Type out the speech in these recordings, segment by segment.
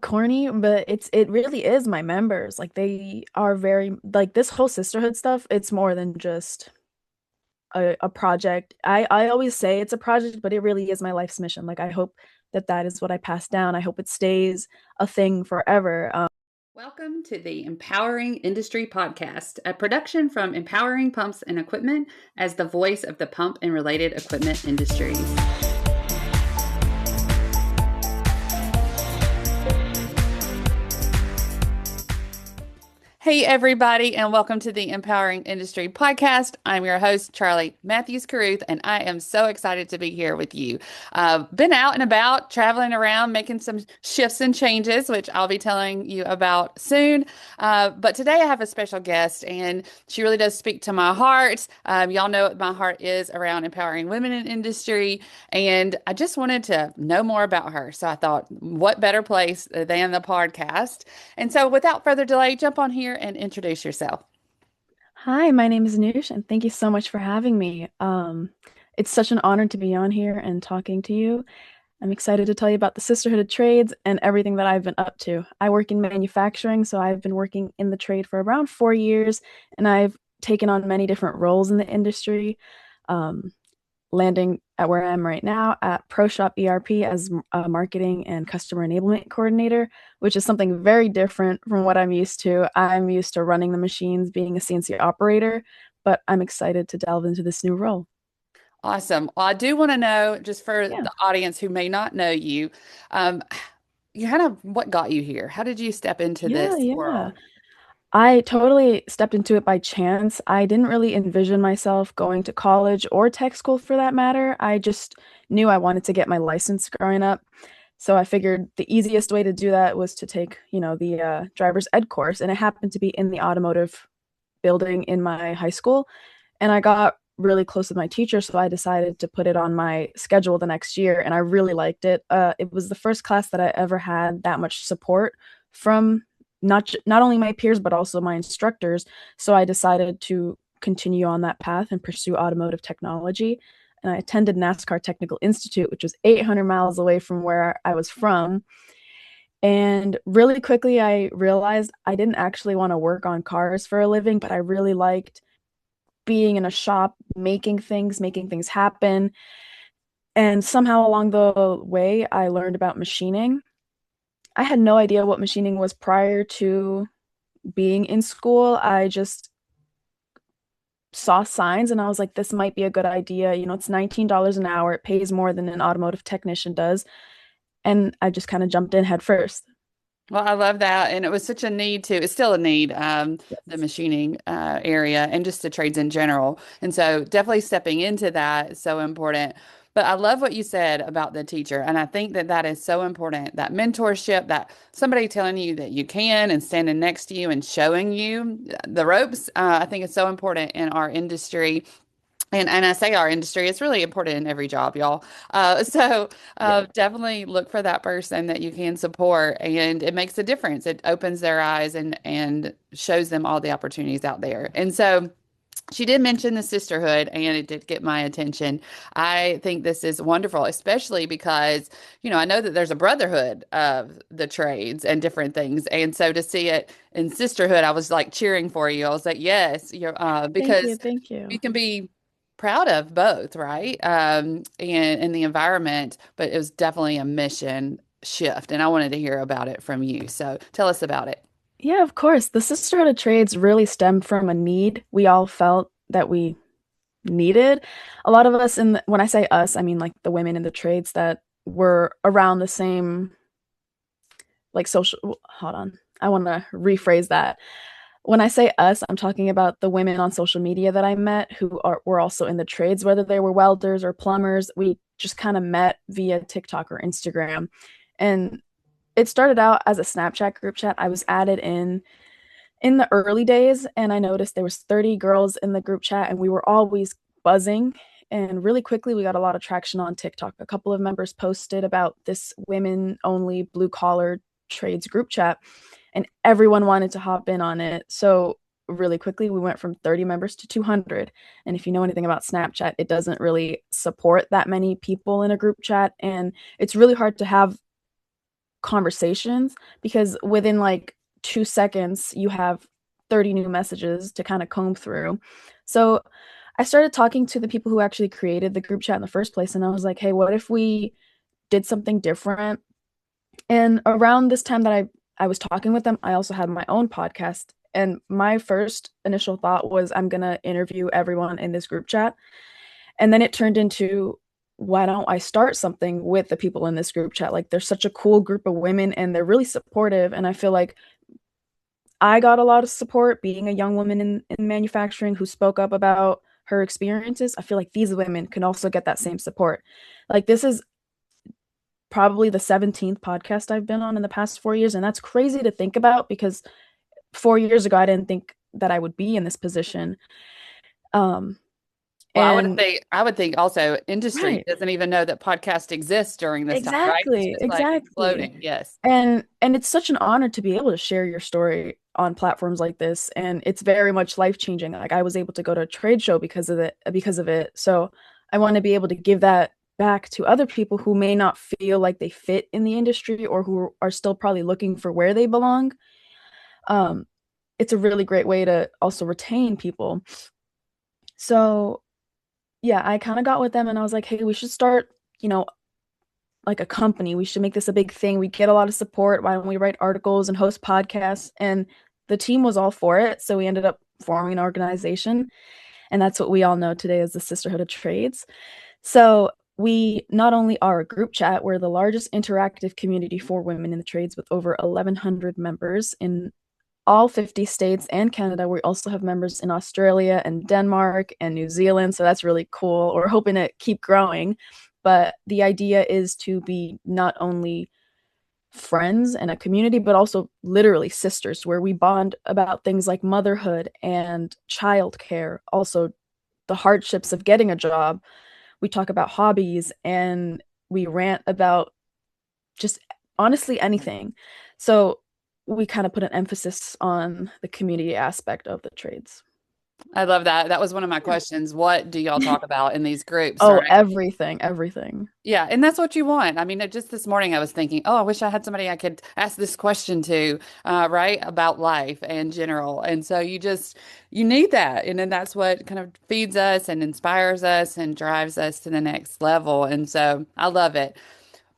corny, but it really is my members. Like they are very like this whole sisterhood stuff, it's more than just a project. I always say it's a project, but it really is my life's mission. Like I hope that that is what I pass down. I hope it stays a thing forever. Welcome to the Empowering Industry Podcast, a production from Empowering Pumps and Equipment as the voice of the pump and related equipment industries. Hey, everybody, and welcome to the Empowering Industry Podcast. I'm your host, Charli Matthews-Caruth, and I am so excited to be here with you. Been out and about, traveling around, making some shifts and changes, which I'll be telling you about soon. But today I have a special guest, and she really does speak to my heart. Y'all know what my heart is around empowering women in industry, and I just wanted to know more about her. So I thought, what better place than the podcast? And so without further delay, jump on here and introduce yourself. Hi, my name is Noosh, and thank you so much for having me. It's such an honor to be on here and talking to you. I'm excited to tell you about the Sisterhood of Trades and everything that I've been up to. I work in manufacturing, so I've been working in the trade for around 4 years, and I've taken on many different roles in the industry. Um, Landing at where I am right now at ProShop ERP as a marketing and customer enablement coordinator, which is something very different from what I'm used to. I'm used to running the machines, being a CNC operator, but I'm excited to delve into this new role. Awesome. Well, I do want to know, just for Yeah, the audience who may not know you, um, you kind of what got you here? How did you step into yeah, this yeah. world? I totally stepped into it by chance. I didn't really envision myself going to college or tech school for that matter. I just knew I wanted to get my license growing up. So I figured the easiest way to do that was to take, the driver's ed course, and it happened to be in the automotive building in my high school. And I got really close with my teacher, so I decided to put it on my schedule the next year, and I really liked it. It was the first class that I ever had that much support from not only my peers but also my instructors. So I decided to continue on that path and pursue automotive technology. And I attended NASCAR Technical Institute, which was 800 miles away from where I was from. And really quickly, I realized I didn't actually want to work on cars for a living, but I really liked being in a shop, making things happen. And somehow along the way, I learned about machining. I had no idea what machining was prior to being in school. I just saw signs and I was like, this might be a good idea. It's $19 an hour. It pays more than an automotive technician does. And I just kind of jumped in head first. Well, I love that. And it was such a need to, it's still a need, the Yes. machining area and just the trades in general. And so definitely stepping into that is so important. But I love what you said about the teacher. And I think that that is so important, that mentorship, that somebody telling you that you can and standing next to you and showing you the ropes. I think it's so important in our industry. And I say our industry, it's really important in every job, y'all. Yeah. Definitely look for that person that you can support, and it makes a difference. It opens their eyes and shows them all the opportunities out there. And so she did mention the sisterhood, and it did get my attention. I think this is wonderful, especially because, I know that there's a brotherhood of the trades and different things. And so to see it in sisterhood, I was like cheering for you. I was like, yes, Thank you. because Thank you you. can be proud of both, right? And the environment, but it was definitely a mission shift. And I wanted to hear about it from you. So tell us about it. Yeah, of course. The Sisterhood of Trades really stemmed from a need we all felt that we needed. A lot of us when I say us, I mean like the women in the trades that were around the same like social hold on. I want to rephrase that. When I say us, I'm talking about the women on social media that I met who were also in the trades, whether they were welders or plumbers. We just kind of met via TikTok or Instagram. And it started out as a Snapchat group chat. I was added in the early days, and I noticed there was 30 girls in the group chat, and we were always buzzing. And really quickly, we got a lot of traction on TikTok. A couple of members posted about this women only blue collar trades group chat, and everyone wanted to hop in on it. So really quickly, we went from 30 members to 200. And if you know anything about Snapchat, it doesn't really support that many people in a group chat. And it's really hard to have conversations because within like 2 seconds, you have 30 new messages to kind of comb through. So I started talking to the people who actually created the group chat in the first place. And I was like, hey, what if we did something different? And around this time that I was talking with them, I also had my own podcast. And my first initial thought was, I'm going to interview everyone in this group chat. And then it turned into, why don't I start something with the people in this group chat? Like, they're such a cool group of women and they're really supportive. And I feel like I got a lot of support being a young woman in manufacturing who spoke up about her experiences. I feel like these women can also get that same support. Like, this is probably the 17th podcast I've been on in the past 4 years. And that's crazy to think about because 4 years ago, I didn't think that I would be in this position. Um, Well, and I would think also industry right, doesn't even know that podcast exists during this time, right? It's exactly, just like exactly. exploding. Yes. And it's such an honor to be able to share your story on platforms like this. And it's very much life-changing. Like I was able to go to a trade show because of it. So I want to be able to give that back to other people who may not feel like they fit in the industry or who are still probably looking for where they belong. Um, it's a really great way to also retain people. So yeah, I kind of got with them and I was like, hey, we should start, you know, like a company. We should make this a big thing. We get a lot of support. Why don't we write articles and host podcasts? And the team was all for it. So we ended up forming an organization. And that's what we all know today as the Sisterhood of Trades. So we not only are a group chat, we're the largest interactive community for women in the trades with over 1,100 members in all 50 states and Canada. We also have members in Australia and Denmark and New Zealand. So that's really cool. We're hoping to keep growing. But the idea is to be not only friends and a community, but also literally sisters, where we bond about things like motherhood and childcare, also the hardships of getting a job. We talk about hobbies and we rant about just honestly anything. So we kind of put an emphasis on the community aspect of the trades. I love that. That was one of my questions. What do y'all talk about in these groups, Oh, right? everything, everything. Yeah, and that's what you want. I mean, just this morning I was thinking, oh, I wish I had somebody I could ask this question to, right, about life and general. And so you need that. And then that's what kind of feeds us and inspires us and drives us to the next level. And so I love it.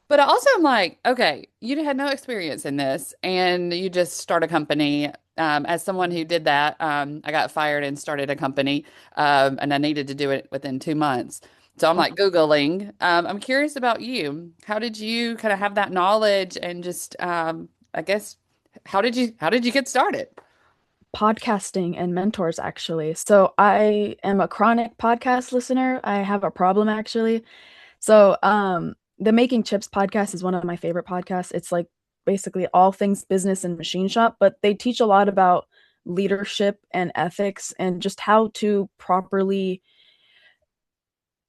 But I also am like, okay, you had no experience in this and you just start a company. As someone who did that, I got fired and started a company, and I needed to do it within 2 months. So I'm Oh, like Googling. I'm curious about you. How did you kind of have that knowledge and just, I guess, how did you get started? podcasting and mentors, actually. So I am a chronic podcast listener. I have a problem actually. So the Making Chips podcast is one of my favorite podcasts. It's like basically all things business and machine shop, but they teach a lot about leadership and ethics and just how to properly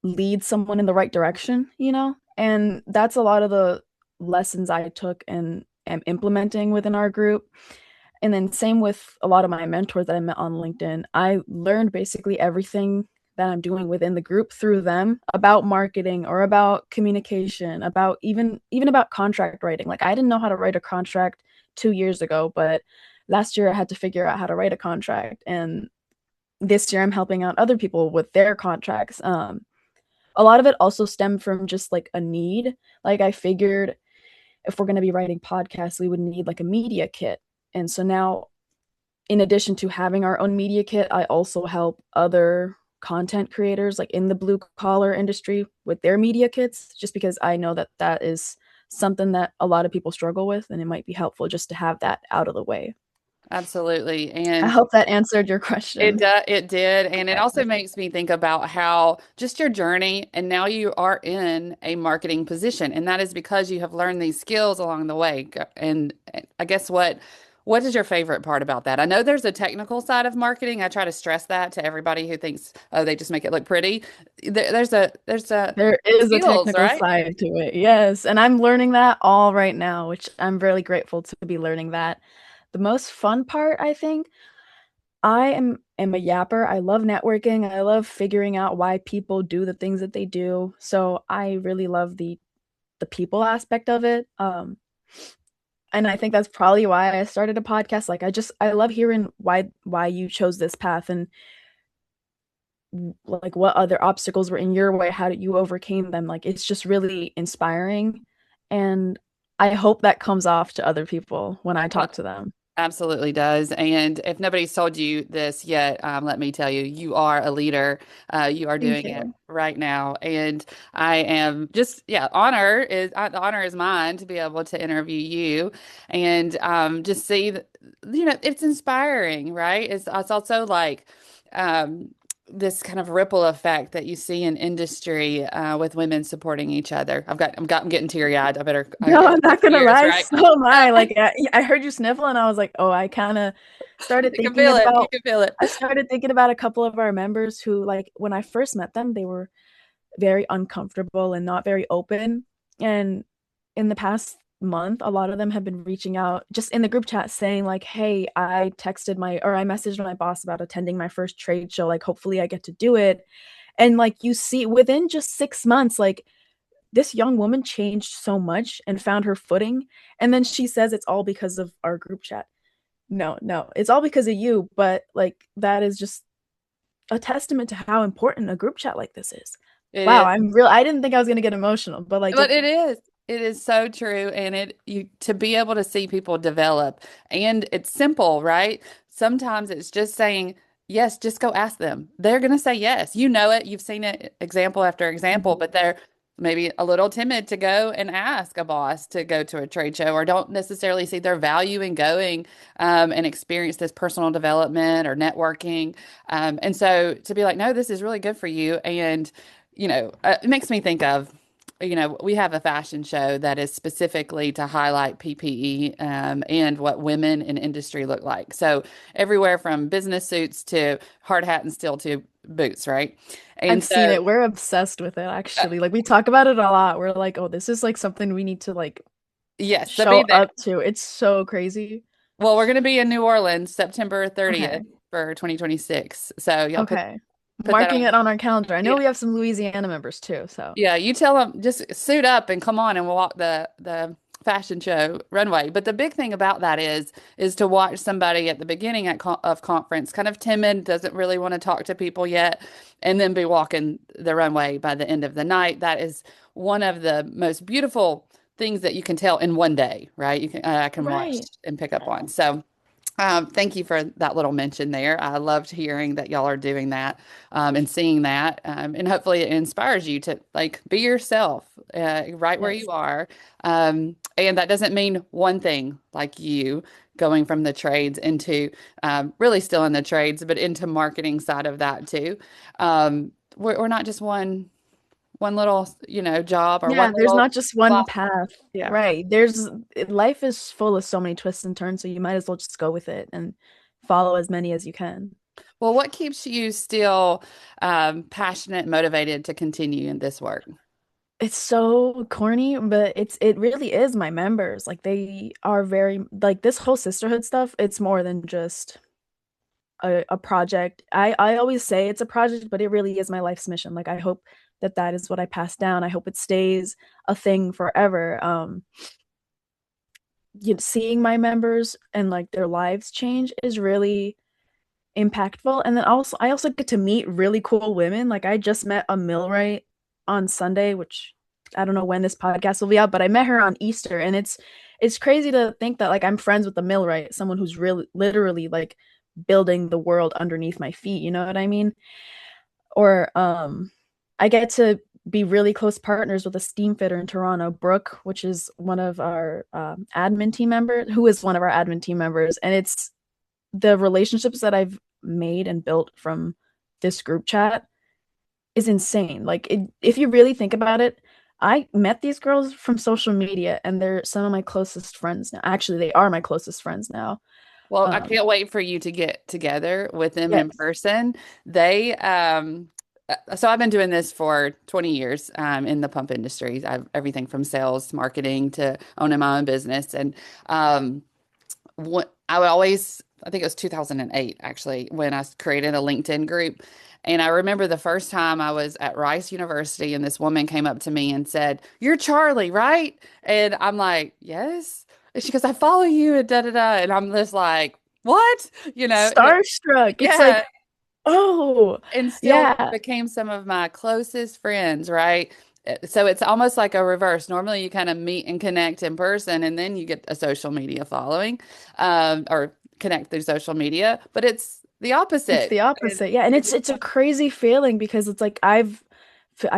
lead someone in the right direction, you know? And that's a lot of the lessons I took and am implementing within our group. And then same with a lot of my mentors that I met on LinkedIn. I learned basically everything that I'm doing within the group through them about marketing or about communication, about even about contract writing. Like I didn't know how to write a contract 2 years ago, but last year I had to figure out how to write a contract. And this year I'm helping out other people with their contracts. A lot of it also stemmed from just like a need. Like I figured if we're going to be writing podcasts, we would need like a media kit. And so now, in addition to having our own media kit, I also help other content creators like in the blue collar industry with their media kits, just because I know that that is something that a lot of people struggle with. And it might be helpful just to have that out of the way. Absolutely. I And hope that answered your question. it did. And it Okay, also perfect. makes me think about how just your journey, and now you are in a marketing position. And that is because you have learned these skills along the way. And I guess what is your favorite part about that? I know there's a technical side of marketing. I try to stress that to everybody who thinks, oh, they just make it look pretty. There's a There is a skills, technical right? side to it. Yes. And I'm learning that all right now, which I'm really grateful to be learning that. The most fun part, I think, I am a yapper. I love networking. I love figuring out why people do the things that they do. So I really love the people aspect of it. And I think that's probably why I started a podcast. Like I love hearing why you chose this path and like what other obstacles were in your way, how did you overcame them? Like it's just really inspiring. And I hope that comes off to other people when I talk to them. Absolutely does. And if nobody's told you this yet, let me tell you, you are a leader. You are Thank doing it you. right now. And I am just, yeah, the honor is mine to be able to interview you and just see that, it's inspiring, right? It's also like, um, this kind of ripple effect that you see in industry with women supporting each other. I'm getting teary-eyed. I No, got I'm not gonna tears, lie, right? so am I. Like I heard you sniffle and I was like, oh, I kind of started You can thinking feel it. You about can feel it. I started thinking about a couple of our members who like when I first met them, they were very uncomfortable and not very open. And in the past month, a lot of them have been reaching out just in the group chat saying like, "Hey, I messaged my boss about attending my first trade show. Like, hopefully I get to do it." And like you see within just 6 months, like this young woman changed so much and found her footing. And then she says it's all because of our group chat. No, no, it's all because of you. But like that is just a testament to how important a group chat like this is. It Wow, is. I didn't think I was gonna get emotional, but like But it is. It is so true. And you to be able to see people develop and it's simple, right? Sometimes it's just saying, yes, just go ask them. They're going to say yes. You know it. You've seen it example after example, but they're maybe a little timid to go and ask a boss to go to a trade show or don't necessarily see their value in going and experience this personal development or networking. And so to be like, no, this is really good for you. And it makes me think of, we have a fashion show that is specifically to highlight PPE and what women in industry look like. So everywhere from business suits to hard hat and steel to boots, right? And I've seen so, it. We're obsessed with it uh, actually. Like we talk about it a lot. We're like, oh, this is like something we need to like yes, so show be there. up to. It's so crazy. Well, we're going to be in New Orleans September 30th Okay. for 2026. So y'all Okay. put that Marking on. it on our calendar. I know Yeah. we have some Louisiana members too, so Yeah, you tell them just suit up and come on and we'll walk the fashion show runway. But the big thing about that is to watch somebody at the beginning of conference, kind of timid, doesn't really want to talk to people yet, and then be walking the runway by the end of the night. That is one of the most beautiful things that you can tell in one day, right? I can watch right. and pick up on. So thank you for that little mention there. I loved hearing that y'all are doing that and seeing that. And hopefully it inspires you to like be yourself right where Yes. you are. And that doesn't mean one thing like you going from the trades into really still in the trades, but into marketing side of that too. We're not just one little, job or one Yeah, there's little not just one box. path. Yeah. Right. Life is full of so many twists and turns, so you might as well just go with it and follow as many as you can. Well, what keeps you still passionate, motivated to continue in this work? It's so corny, but it really is my members. Like they are very like this whole sisterhood stuff, it's more than just a project. I always say it's a project, but it really is my life's mission. Like I hope that that is what I pass down. I hope it stays a thing forever. Seeing my members and like their lives change is really impactful. And then also I also get to meet really cool women. Like I just met a millwright on Sunday, which I don't know when this podcast will be out, but I met her on Easter and it's crazy to think that like I'm friends with a millwright, someone who's really literally like building the world underneath my feet, you know what I mean? Or I get to be really close partners with a steam fitter in Toronto, Brooke, which is one of our admin team members, who is one of our admin team members, and it's the relationships that I've made and built from this group chat is insane. Like if you really think about it, I met these girls from social media and they're some of my closest friends now. Actually, they are my closest friends now. Well, I Um, can't wait for you to get together with them in yes. person. So I've been doing this for 20 years in the pump industry. I've everything from sales, marketing to owning my own business. And what I would always, I think it was 2008 actually, when I created a LinkedIn group. And I remember the first time I was at Rice University and this woman came up to me and said, "You're Charli, right?" And I'm like, "Yes." And she goes, I follow you and da da da. And I'm just like, what? And Starstruck. It's yeah, like, oh, and still yeah. became some of my closest friends, right? So it's almost like a reverse. Normally, you kind of meet and connect in person, and then you get a social media following, or connect through social media. But it's the It's opposite. the And opposite. Yeah, and it's a crazy feeling because it's like I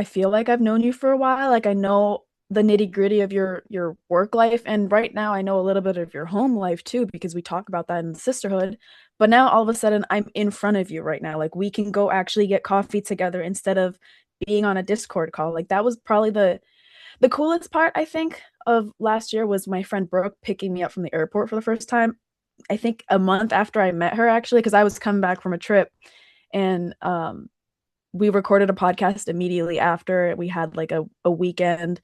feel like I've known you for a while. Like I know the nitty-gritty of your work life, and right now I know a little bit of your home life too because we talk about that in the sisterhood. But now all of a sudden I'm in front of you right now. Like we can go actually get coffee together instead of being on a Discord call. Like that was probably the coolest part I think of last year was my friend Brooke picking me up from the airport for the first time. I think a month after I met her actually because I was coming back from a trip and we recorded a podcast immediately after. We had like a weekend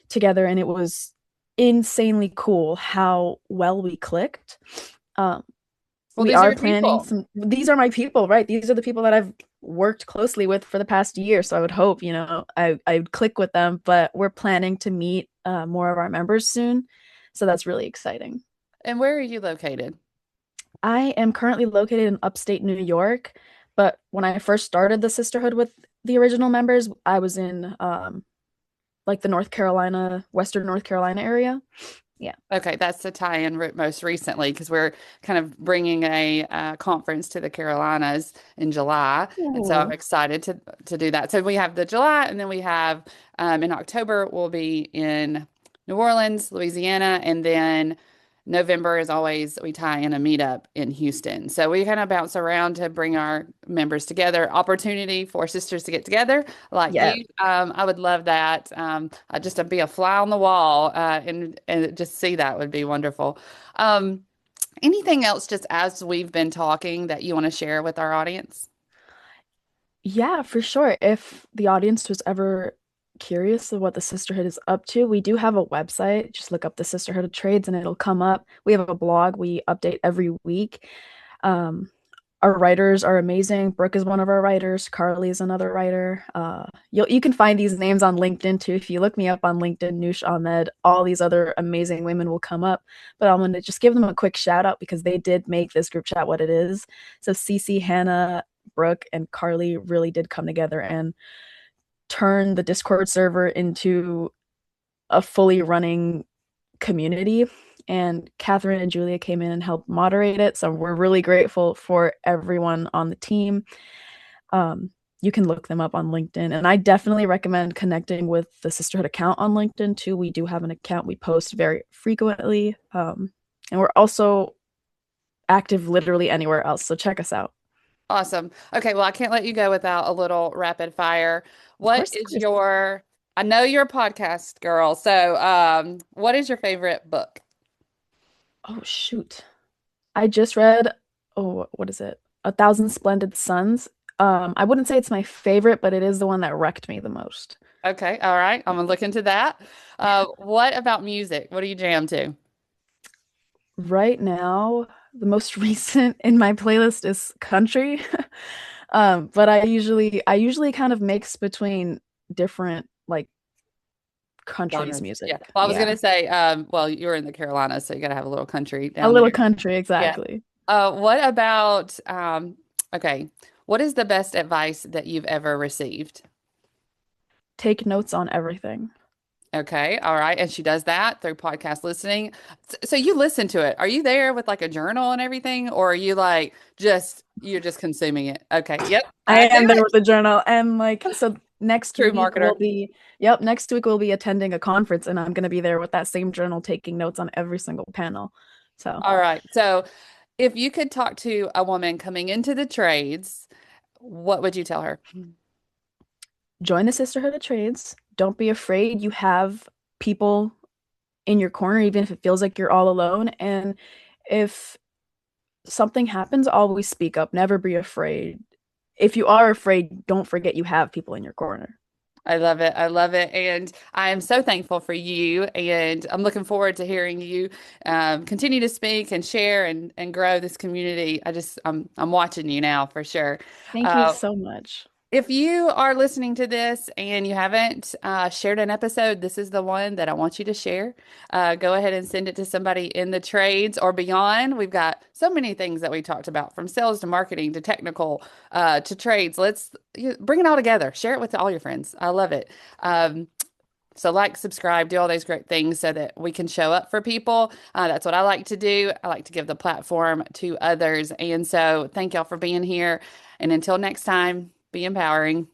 together and it was insanely cool how well we clicked. Um, well, we these are are your planning people. some, these are my people, right? These are the people that I've worked closely with for the past year. So I would hope, I would click with them, but we're planning to meet more of our members soon. So that's really exciting. And where are you located? I am currently located in upstate New York, but when I first started the sisterhood with the original members, I was in like the North Carolina, Western North Carolina area. Yeah. Okay, that's the tie-in most recently because we're kind of bringing a conference to the Carolinas in July, and so I'm Ooh. excited to do that. So we have the July, and then we have in October we'll be in New Orleans, Louisiana, and then November is always we tie in a meetup in Houston. So we kind of bounce around to bring our members together. Opportunity for sisters to get together like Yeah. you. I would love that. I just to be a fly on the wall and just see that would be wonderful. Um, Anything else just as we've been talking that you want to share with our audience? Yeah, for sure. If the audience was ever curious of what the sisterhood is up to, we do have a website. Just look up the Sisterhood of Trades and it'll come up. We have a blog we update every week. Um, our writers are amazing. Brooke is one of our writers. Carly is another writer. You can find these names on LinkedIn too. If you look me up on LinkedIn, Nush Ahmed, all these other amazing women will come up. But I'm gonna just give them a quick shout out because they did make this group chat what it is. So Cece, Hannah, Brooke, and Carly really did come together and turn the Discord server into a fully running community. And Catherine and Julia came in and helped moderate it. So we're really grateful for everyone on the team. Um, you can look them up on LinkedIn. And I definitely recommend connecting with the Sisterhood account on LinkedIn too. We do have an account we post very frequently. And we're also active literally anywhere else. So check us out. Awesome. Okay, well, I can't let you go without a little rapid fire. Of What course, of is course. I know you're a podcast girl, so what is your favorite book? Oh, shoot. I just read, oh, what is it? A Thousand Splendid Suns. I wouldn't say it's my favorite, but it is the one that wrecked me the most. Okay, all right. I'm gonna look into that. What about music? What do you jam to? Right now, the most recent in my playlist is country. But I usually kind of mix between different like countries Genres. Yeah. music. Well, I was Yeah. gonna say, well, you're in the Carolinas, so you gotta have a little country A down little there. country, Yeah. exactly. What about okay, what is the best advice that you've ever received? Take notes on everything. Okay, all right. And she does that through podcast listening. So you listen to it. Are you there with like a journal and everything, or are you like you're just consuming it? Okay, yep, I I knew am there it. with the journal. And like, so next True week we'll marketer. be, yep, next week we'll be attending a conference and I'm going to be there with that same journal taking notes on every single panel. So All right. So if you could talk to a woman coming into the trades, what would you tell her? join the Sisterhood of Trades. Don't be afraid. You have people in your corner, even if it feels like you're all alone. And if something happens, always speak up. Never be afraid. If you are afraid, don't forget you have people in your corner. I love it. I love it. And I am so thankful for you. And I'm looking forward to hearing you continue to speak and share and grow this community. I'm watching you now for sure. Thank you Uh, so much. If you are listening to this and you haven't shared an episode, this is the one that I want you to share. Go ahead and send it to somebody in the trades or beyond. We've got so many things that we talked about, from sales to marketing to technical to trades. Bring it all together. Share it with all your friends. I love it. So like, subscribe, do all those great things so that we can show up for people. That's what I like to do. I like to give the platform to others. And so thank y'all for being here. And until next time, be empowering.